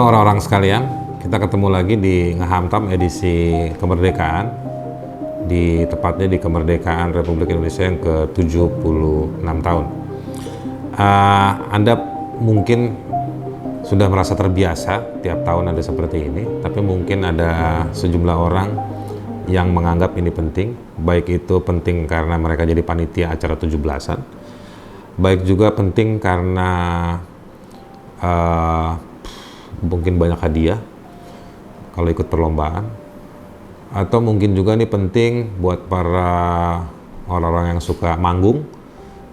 Halo orang-orang sekalian, kita ketemu lagi di Ngehamtam edisi kemerdekaan, tepatnya di kemerdekaan Republik Indonesia yang ke-76 tahun. Anda mungkin sudah merasa terbiasa tiap tahun ada seperti ini, tapi mungkin ada sejumlah orang yang menganggap ini penting, baik itu penting karena mereka jadi panitia acara 17-an, baik juga penting karena mungkin banyak hadiah kalau ikut perlombaan, atau mungkin juga ini penting buat para orang-orang yang suka manggung.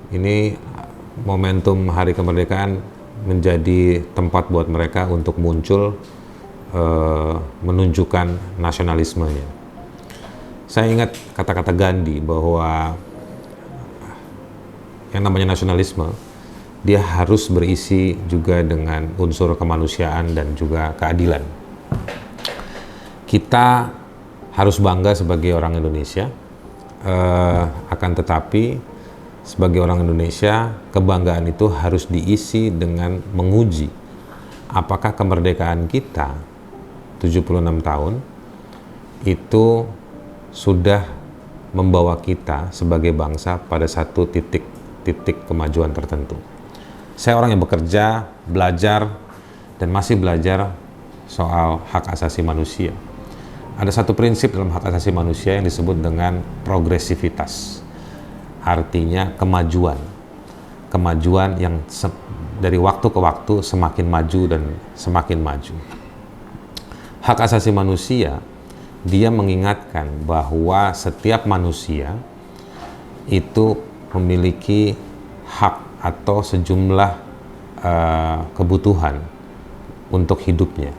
Ini momentum hari kemerdekaan menjadi tempat buat mereka untuk muncul, menunjukkan nasionalismenya. Saya ingat kata-kata Gandhi bahwa yang namanya nasionalisme dia harus berisi juga dengan unsur kemanusiaan dan juga keadilan. Kita harus bangga sebagai orang Indonesia, akan tetapi sebagai orang Indonesia, kebanggaan itu harus diisi dengan menguji apakah kemerdekaan kita 76 tahun itu sudah membawa kita sebagai bangsa pada satu titik kemajuan tertentu. Saya orang yang bekerja, belajar, dan masih belajar soal hak asasi manusia. Ada satu prinsip dalam hak asasi manusia yang disebut dengan progresivitas. Artinya kemajuan. Kemajuan yang dari waktu ke waktu semakin maju dan semakin maju. Hak asasi manusia, dia mengingatkan bahwa setiap manusia itu memiliki hak atau sejumlah kebutuhan untuk hidupnya.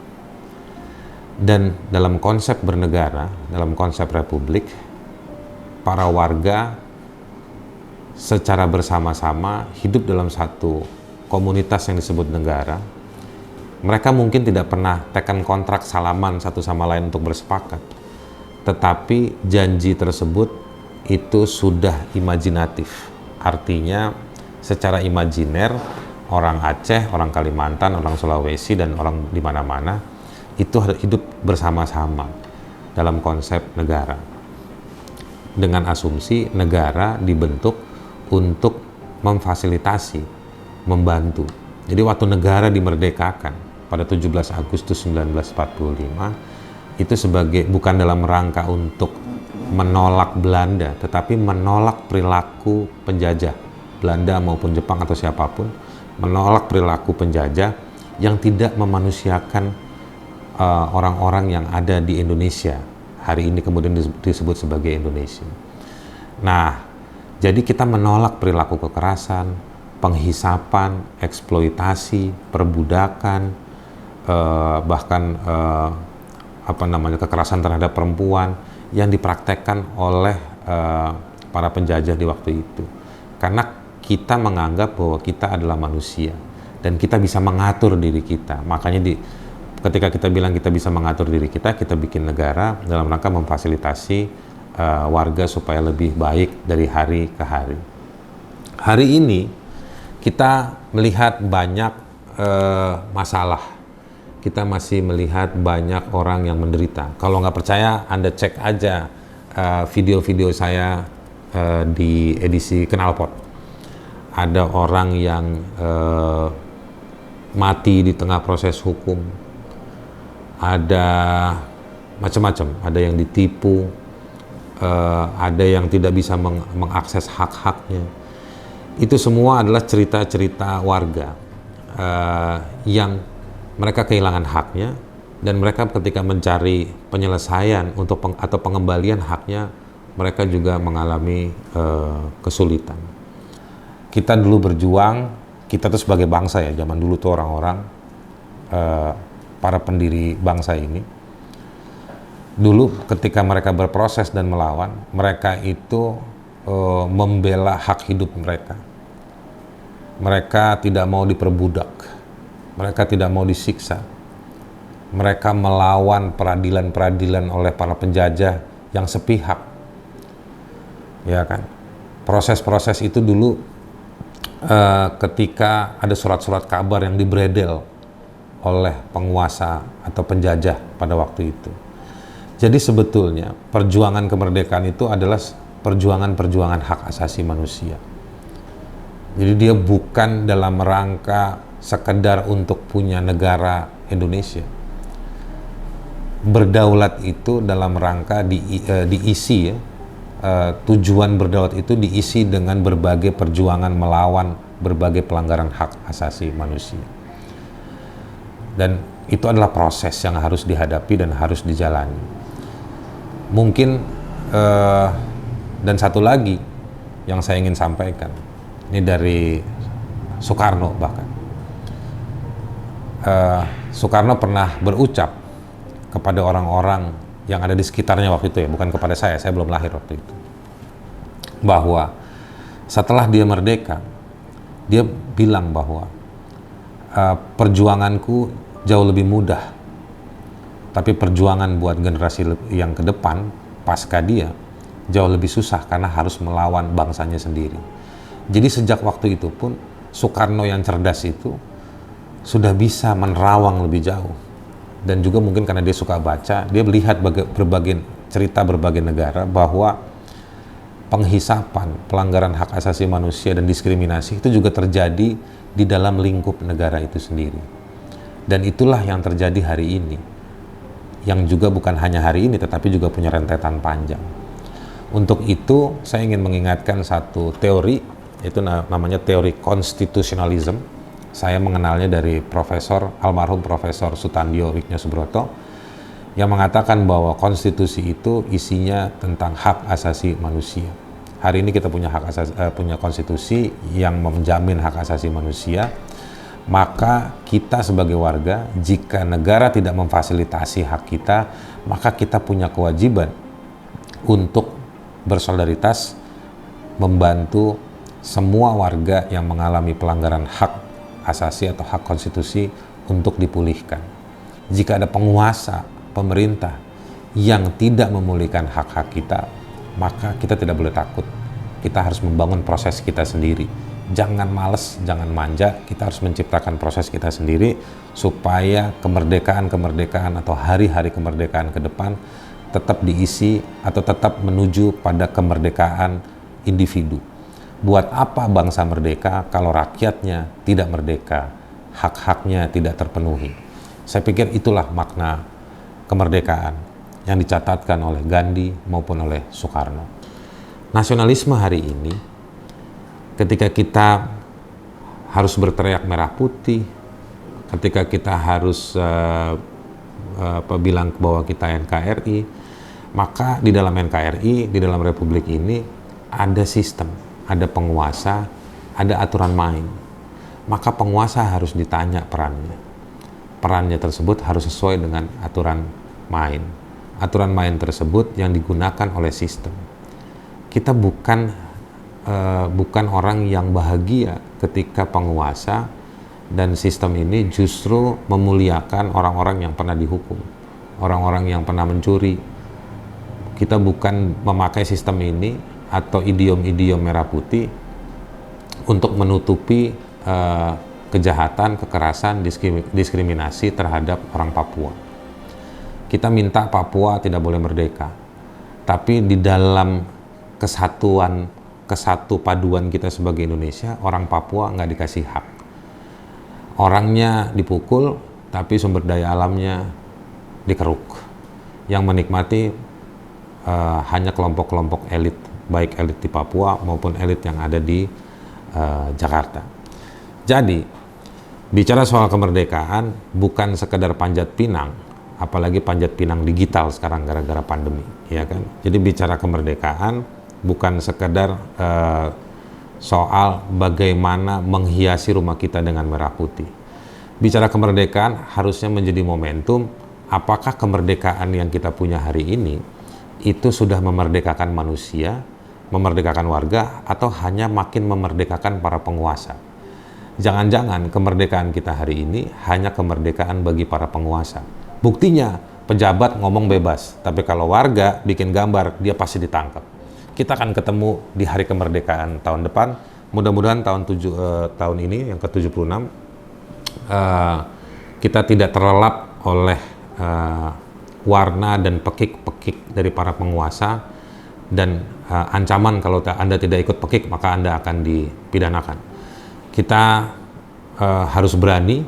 Dan dalam konsep bernegara, dalam konsep republik, para warga secara bersama-sama hidup dalam satu komunitas yang disebut negara. Mereka mungkin tidak pernah tekan kontrak salaman satu sama lain untuk bersepakat, tetapi janji tersebut itu sudah imajinatif. Artinya secara imajiner, orang Aceh, orang Kalimantan, orang Sulawesi, dan orang di mana-mana itu hidup bersama-sama dalam konsep negara. Dengan asumsi negara dibentuk untuk memfasilitasi, membantu. Jadi waktu negara dimerdekakan pada 17 Agustus 1945, itu sebagai bukan dalam rangka untuk menolak Belanda, tetapi menolak perilaku penjajah. Belanda maupun Jepang atau siapapun menolak perilaku penjajah yang tidak memanusiakan orang-orang yang ada di Indonesia. Hari ini kemudian disebut sebagai Indonesia. Nah, jadi kita menolak perilaku kekerasan, penghisapan, eksploitasi, perbudakan, bahkan kekerasan terhadap perempuan yang dipraktekkan oleh para penjajah di waktu itu. Karena kita menganggap bahwa kita adalah manusia dan kita bisa mengatur diri kita. Makanya ketika kita bilang kita bisa mengatur diri kita bikin negara dalam rangka memfasilitasi warga supaya lebih baik dari hari ke hari. Hari ini kita melihat banyak masalah. Kita masih melihat banyak orang yang menderita. Kalau nggak percaya, Anda cek aja video-video saya di edisi Knalpot. Ada orang yang mati di tengah proses hukum, ada macam-macam, ada yang ditipu, ada yang tidak bisa mengakses hak-haknya. Itu semua adalah cerita-cerita warga yang mereka kehilangan haknya, dan mereka ketika mencari penyelesaian atau pengembalian haknya, mereka juga mengalami kesulitan. Kita dulu berjuang, kita tuh sebagai bangsa ya, zaman dulu tuh orang-orang, para pendiri bangsa ini, dulu ketika mereka berproses dan melawan, mereka itu membela hak hidup mereka. Mereka tidak mau diperbudak, mereka tidak mau disiksa, mereka melawan peradilan-peradilan oleh para penjajah yang sepihak, ya kan? Proses-proses itu dulu ketika ada surat-surat kabar yang dibredel oleh penguasa atau penjajah pada waktu itu. Jadi sebetulnya perjuangan kemerdekaan itu adalah perjuangan hak asasi manusia. Jadi dia bukan dalam rangka sekedar untuk punya negara Indonesia. Berdaulat itu dalam rangka diisi ya. Tujuan berdaulat itu diisi dengan berbagai perjuangan melawan berbagai pelanggaran hak asasi manusia. Dan itu adalah proses yang harus dihadapi dan harus dijalani. Mungkin dan satu lagi yang saya ingin sampaikan, ini dari Soekarno bahkan. Soekarno pernah berucap kepada orang-orang yang ada di sekitarnya waktu itu ya, bukan kepada saya belum lahir waktu itu, bahwa setelah dia merdeka, dia bilang bahwa perjuanganku jauh lebih mudah, tapi perjuangan buat generasi yang ke depan pasca dia jauh lebih susah karena harus melawan bangsanya sendiri. Jadi sejak waktu itu pun Soekarno yang cerdas itu sudah bisa menerawang lebih jauh. Dan juga mungkin karena dia suka baca, dia melihat berbagai cerita berbagai negara bahwa penghisapan, pelanggaran hak asasi manusia dan diskriminasi itu juga terjadi di dalam lingkup negara itu sendiri. Dan itulah yang terjadi hari ini. Yang juga bukan hanya hari ini, tetapi juga punya rentetan panjang. Untuk itu, saya ingin mengingatkan satu teori, itu namanya teori konstitusionalisme. Saya mengenalnya dari almarhum Profesor Sutandio Wignasubroto, yang mengatakan bahwa konstitusi itu isinya tentang hak asasi manusia. Hari ini kita punya punya konstitusi yang menjamin hak asasi manusia. Maka kita sebagai warga, jika negara tidak memfasilitasi hak kita, maka kita punya kewajiban untuk bersolidaritas membantu semua warga yang mengalami pelanggaran hak asasi atau hak konstitusi untuk dipulihkan. Jika ada penguasa, pemerintah yang tidak memulihkan hak-hak kita, maka kita tidak boleh takut. Kita harus membangun proses kita sendiri. Jangan males, jangan manja, kita harus menciptakan proses kita sendiri supaya kemerdekaan atau hari-hari kemerdekaan ke depan tetap diisi atau tetap menuju pada kemerdekaan individu. Buat apa bangsa merdeka kalau rakyatnya tidak merdeka, hak-haknya tidak terpenuhi? Saya pikir itulah makna kemerdekaan yang dicatatkan oleh Gandhi maupun oleh Soekarno. Nasionalisme hari ini, ketika kita harus berteriak merah putih, ketika kita harus bilang bahwa kita NKRI, maka di dalam NKRI, di dalam Republik ini ada sistem, ada penguasa, ada aturan main. Maka penguasa harus ditanya perannya. Perannya tersebut harus sesuai dengan aturan main. Aturan main tersebut yang digunakan oleh sistem. Kita bukan orang yang bahagia ketika penguasa dan sistem ini justru memuliakan orang-orang yang pernah dihukum, orang-orang yang pernah mencuri. Kita bukan memakai sistem ini atau idiom-idiom merah putih untuk menutupi kejahatan, kekerasan, diskriminasi terhadap orang Papua. Kita minta Papua tidak boleh merdeka, tapi di dalam kesatu paduan kita sebagai Indonesia, orang Papua nggak dikasih hak. Orangnya dipukul, tapi sumber daya alamnya dikeruk. Yang menikmati hanya kelompok-kelompok elit, baik elit di Papua maupun elit yang ada di Jakarta. Jadi, bicara soal kemerdekaan bukan sekedar panjat pinang, apalagi panjat pinang digital sekarang gara-gara pandemi, ya kan? Jadi bicara kemerdekaan bukan sekedar soal bagaimana menghiasi rumah kita dengan merah putih. Bicara kemerdekaan harusnya menjadi momentum apakah kemerdekaan yang kita punya hari ini itu sudah memerdekakan manusia, memerdekakan warga, atau hanya makin memerdekakan para penguasa. Jangan-jangan kemerdekaan kita hari ini hanya kemerdekaan bagi para penguasa. Buktinya, pejabat ngomong bebas, tapi kalau warga bikin gambar, dia pasti ditangkap. Kita akan ketemu di hari kemerdekaan tahun depan, mudah-mudahan tahun ini yang ke-76, kita tidak terlelap oleh warna dan pekik-pekik dari para penguasa, dan ancaman kalau Anda tidak ikut pekik maka Anda akan dipidanakan. Kita harus berani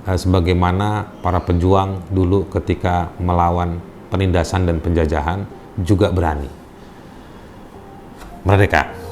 sebagaimana para pejuang dulu ketika melawan penindasan dan penjajahan juga berani. Merdeka!